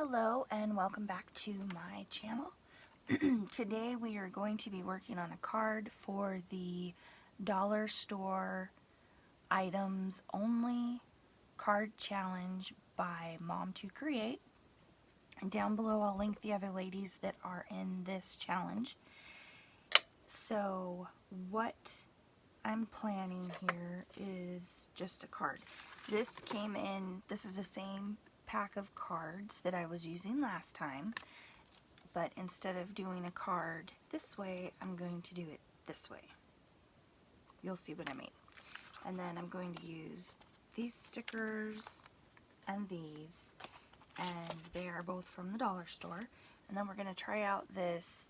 Hello and welcome back to my channel. Today we are going to be working on a card for the dollar store items only card challenge by Mom to Create. And down below I'll link the other ladies that are in this challenge. So what I'm planning here is just a card. This came in, this is the same pack of cards that I was using last time, but instead of doing a card this way, I'm going to do it this way. You'll see what I mean. And then I'm going to use these stickers and these, and they are both from the dollar store. And then we're going to try out this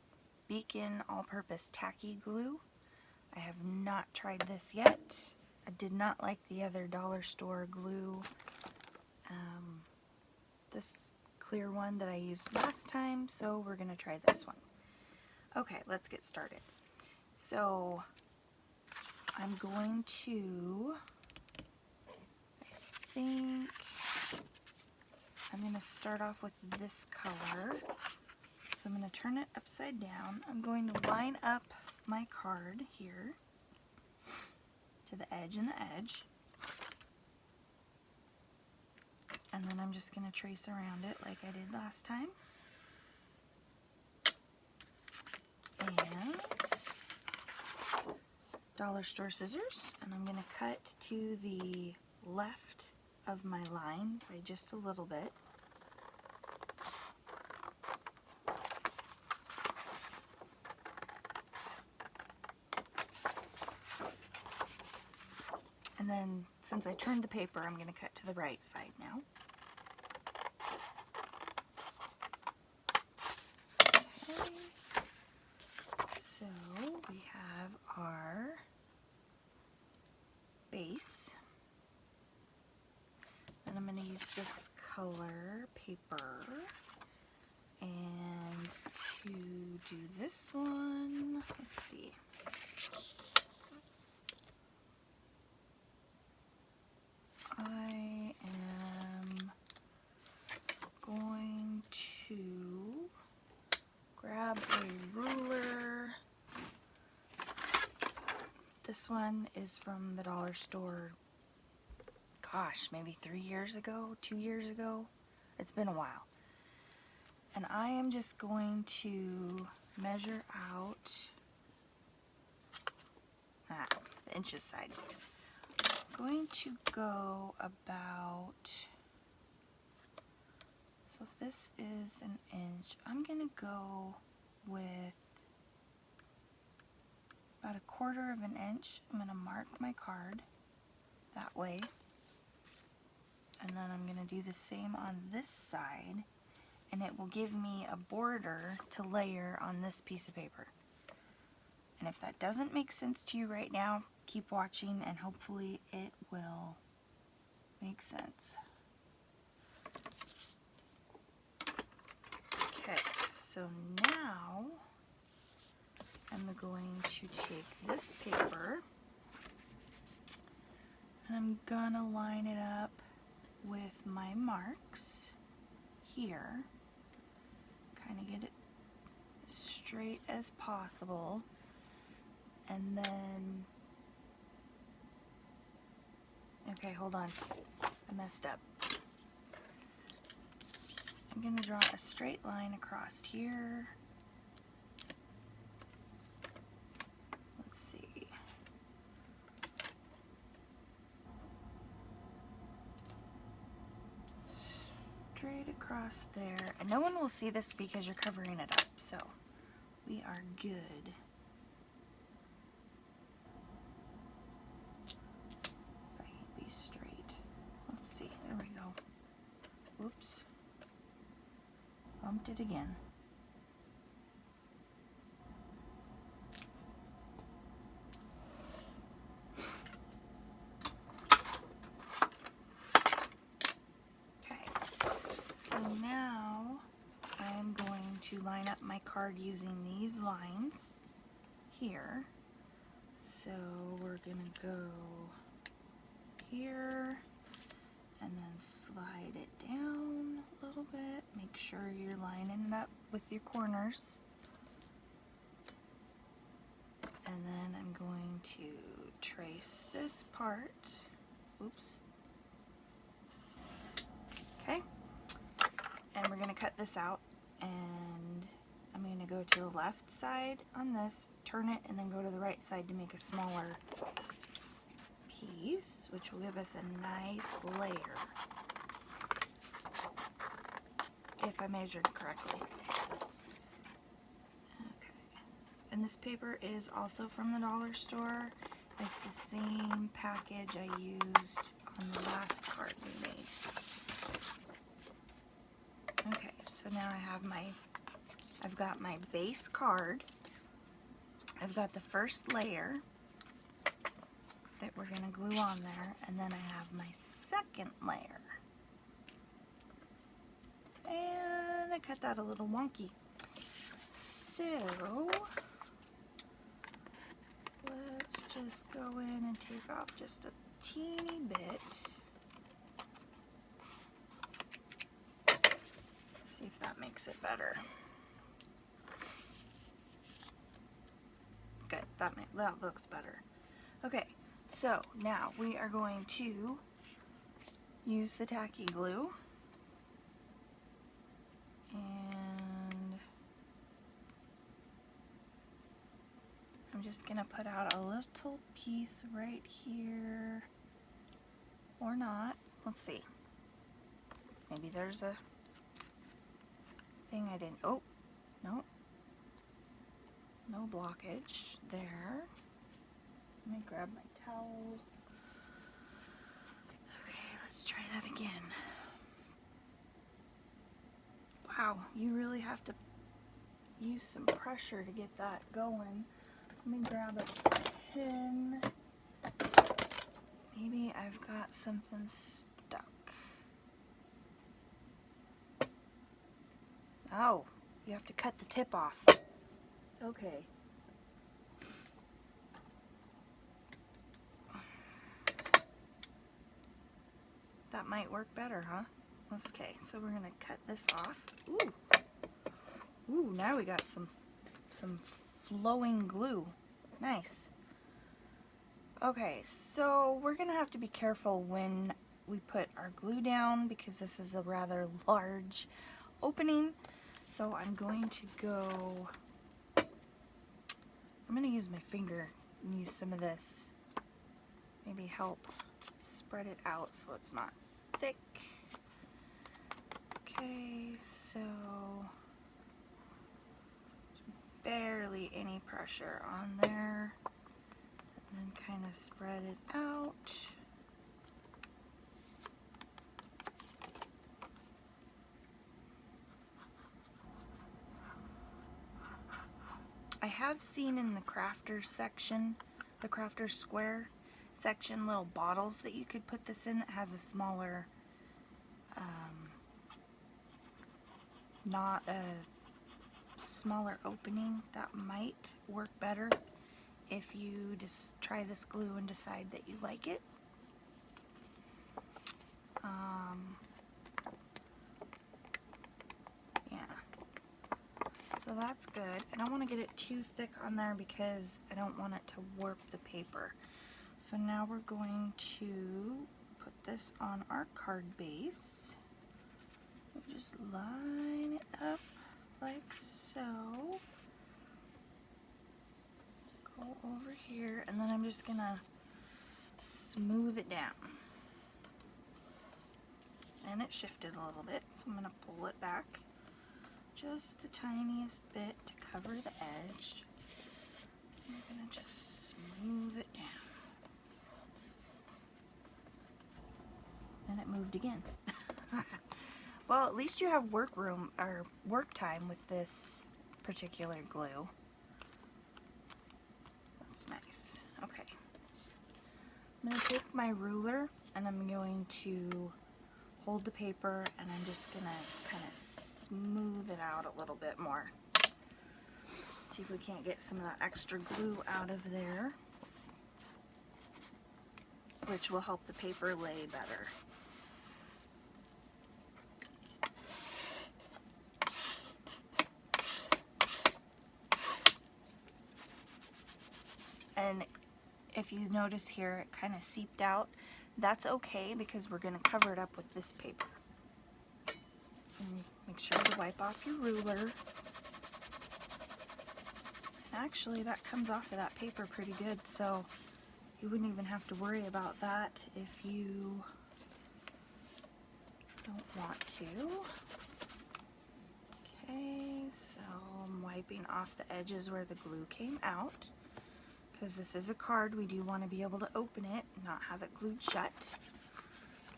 Beacon all-purpose tacky glue. I have not tried this yet. I did not like the other dollar store glue. This clear one that I used last time, so we're going to try this one. Okay, let's get started. So I'm going to, I'm going to start off with this color. So I'm going to turn it upside down. I'm going to line up my card here to the edge and the edge. And then I'm just going to trace around it like I did last time. And dollar store scissors, and I'm going to cut to the left of my line by just a little bit. And then since I turned the paper, I'm going to cut to the right side now. Okay. So we have our base, and I'm going to use this color paper, and to do this one, let's see. I am going to grab a ruler. This one is from the dollar store, gosh, maybe 3 years ago, 2 years ago. It's been a while. And I am just going to measure out the inches side. I'm going to go about, so if this is an inch, I'm going to go with about 1/4 of an inch. I'm going to mark my card that way. And then I'm going to do the same on this side, and it will give me a border to layer on this piece of paper. And if that doesn't make sense to you right now, keep watching and hopefully it will make sense. Okay, so now I'm going to take this paper and I'm gonna line it up with my marks here. Kind of get it as straight as possible. And then, okay, hold on, I messed up. I'm going to draw a straight line across here. Let's see. Straight across there. And no one will see this because you're covering it up, so we are good. Straight. Let's see. There we go. Oops. Bumped it again. Okay. So now I'm going to line up my card using these lines here. So we're going to go here and then slide it down a little bit, make sure you're lining it up with your corners. And then I'm going to trace this part. Oops. Okay. And we're going to cut this out, and I'm going to go to the left side on this, turn it, and then go to the right side to make a smaller piece, which will give us a nice layer, if I measured correctly. Okay. And this paper is also from the dollar store. It's the same package I used on the last card we made. Okay, so now I've got my base card. I've got the first layer that we're going to glue on there, and then I have my second layer. And I cut that a little wonky. So let's just go in and take off just a teeny bit. See if that makes it better. Good, that looks better. Okay, so now we are going to use the tacky glue, and I'm just gonna put out a little piece right here, or not. Let's see. Maybe there's a thing I didn't. Oh, no. No blockage there. Let me grab my towel. Okay, let's try that again. Wow, you really have to use some pressure to get that going. Let me grab a pin. Maybe I've got something stuck. Oh, you have to cut the tip off. Okay. That might work better, huh? Okay, so we're gonna cut this off. Ooh. Ooh, now we got some flowing glue. Nice. Okay, so we're gonna have to be careful when we put our glue down because this is a rather large opening. So I'm going to use my finger and use some of this. Maybe help spread it out so it's not thick. Okay, so barely any pressure on there, and then kind of spread it out. I have seen in the crafters section, the crafters square section, little bottles that you could put this in that has a smaller, not a smaller opening. That might work better if you just try this glue and decide that you like it. Yeah, so that's good. I don't want to get it too thick on there because I don't want it to warp the paper. So now we're going to put this on our card base. We just line it up like so. Go over here, and then I'm just gonna smooth it down. And it shifted a little bit, so I'm gonna pull it back just the tiniest bit to cover the edge. I'm gonna just smooth it down. And it moved again. Well, at least you have work time with this particular glue. That's nice. Okay. I'm going to take my ruler and I'm going to hold the paper and I'm just going to kind of smooth it out a little bit more. See if we can't get some of that extra glue out of there, which will help the paper lay better. then if you notice here, it kind of seeped out. That's okay because we're going to cover it up with this paper. And make sure to wipe off your ruler. Actually, that comes off of that paper pretty good, so you wouldn't even have to worry about that if you don't want to. Okay, so I'm wiping off the edges where the glue came out. Because this is a card, we do want to be able to open it and not have it glued shut.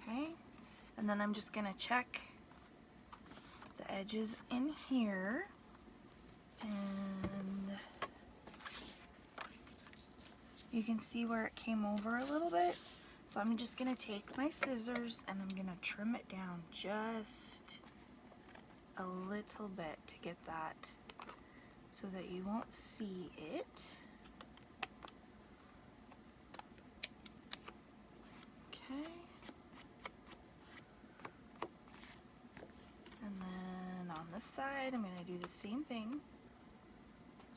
Okay, and then I'm just going to check the edges in here. And you can see where it came over a little bit. So I'm just going to take my scissors and I'm going to trim it down just a little bit to get that so that you won't see it. Okay. And then on this side, I'm going to do the same thing.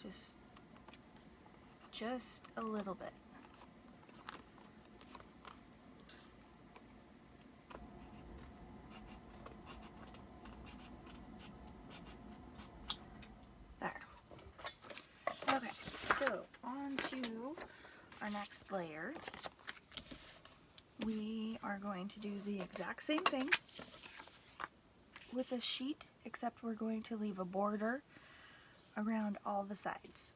Just a little bit. There. Okay, so on to our next layer. We are going to do the exact same thing with a sheet, except we're going to leave a border around all the sides.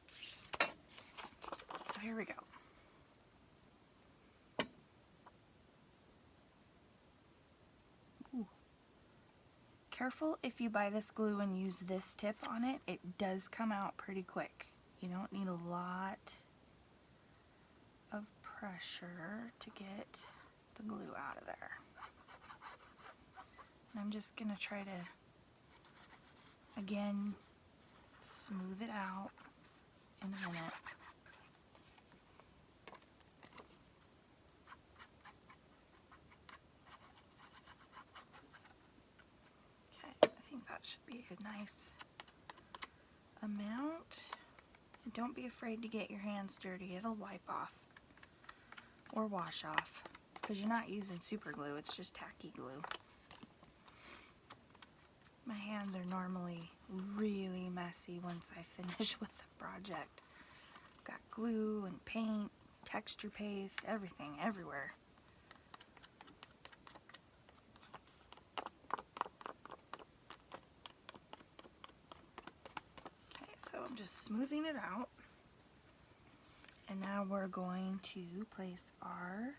So here we go. Ooh. Careful if you buy this glue and use this tip on it, it does come out pretty quick. You don't need a lot of pressure to get the glue out of there. And I'm just going to try to, again, smooth it out in a minute. Okay, I think that should be a nice amount. Don't be afraid to get your hands dirty. It'll wipe off or wash off because you're not using super glue, it's just tacky glue. My hands are normally really messy once I finish with the project. Got glue and paint, texture paste, everything, everywhere. Okay, so I'm just smoothing it out. And now we're going to place our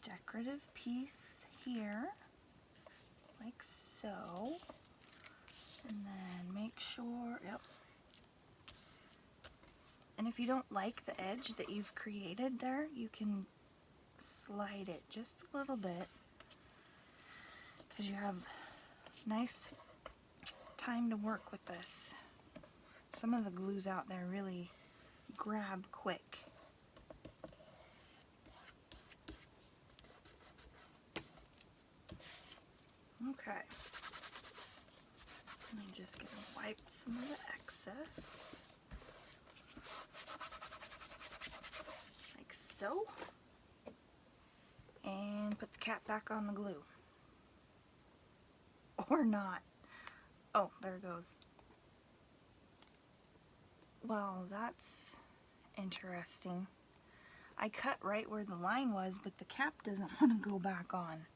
decorative piece here, like so. And then make sure, yep. And if you don't like the edge that you've created there, you can slide it just a little bit because you have nice time to work with this. Some of the glues out there really grab quick. Okay. I'm just going to wipe some of the excess. Like so. And put the cap back on the glue. Or not. Oh, there it goes. Well, that's interesting. I cut right where the line was, but the cap doesn't want to go back on.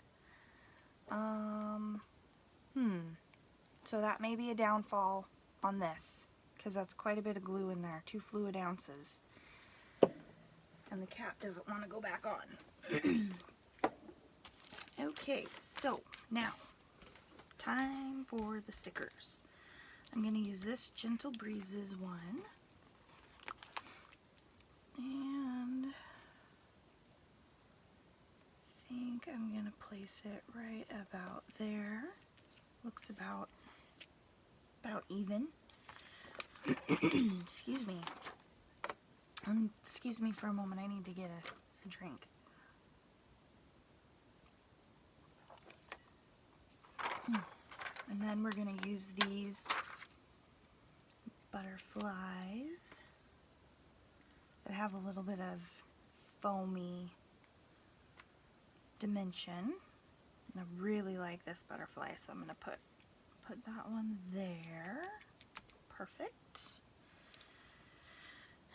So that may be a downfall on this, because that's quite a bit of glue in there, 2 fluid ounces. And the cap doesn't want to go back on. Okay, so now, time for the stickers. I'm going to use this Gentle Breezes one. And I think I'm going to place it right about there. Looks about even. Excuse me. Excuse me for a moment, I need to get a drink. And then we're going to use these butterflies that have a little bit of foamy dimension. I really like this butterfly, so I'm going to put that one there. Perfect.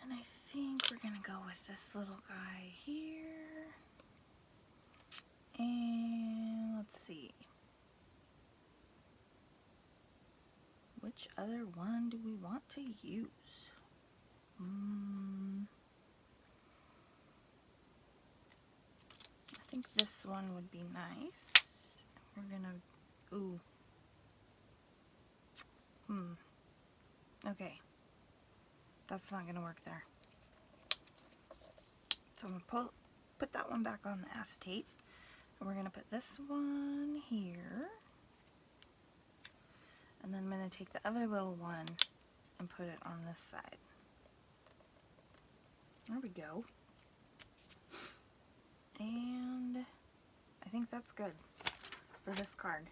And I think we're going to go with this little guy here. And let's see. Which other one do we want to use? I think this one would be nice. We're gonna, okay. That's not gonna work there. So I'm gonna put that one back on the acetate. And we're gonna put this one here. And then I'm gonna take the other little one and put it on this side. There we go. And I think that's good for this card.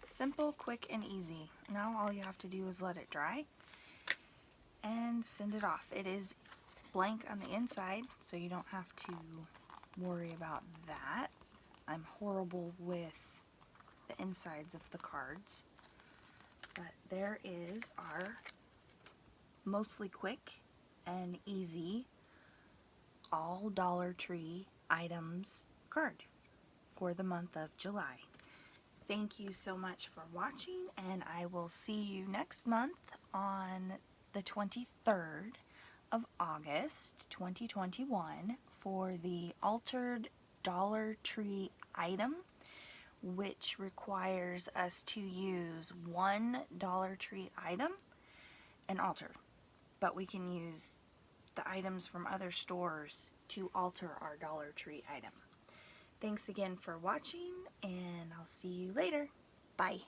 Simple, quick, and easy. Now all you have to do is let it dry and send it off. It is blank on the inside, so you don't have to worry about that. I'm horrible with the insides of the cards. But there is our mostly quick and easy all Dollar Tree items card for the month of July. Thank you so much for watching, and I will see you next month on the 23rd of August 2021 for the altered Dollar Tree item, which requires us to use one Dollar Tree item and alter. But we can use the items from other stores to alter our Dollar Tree item. Thanks again for watching, and I'll see you later. Bye.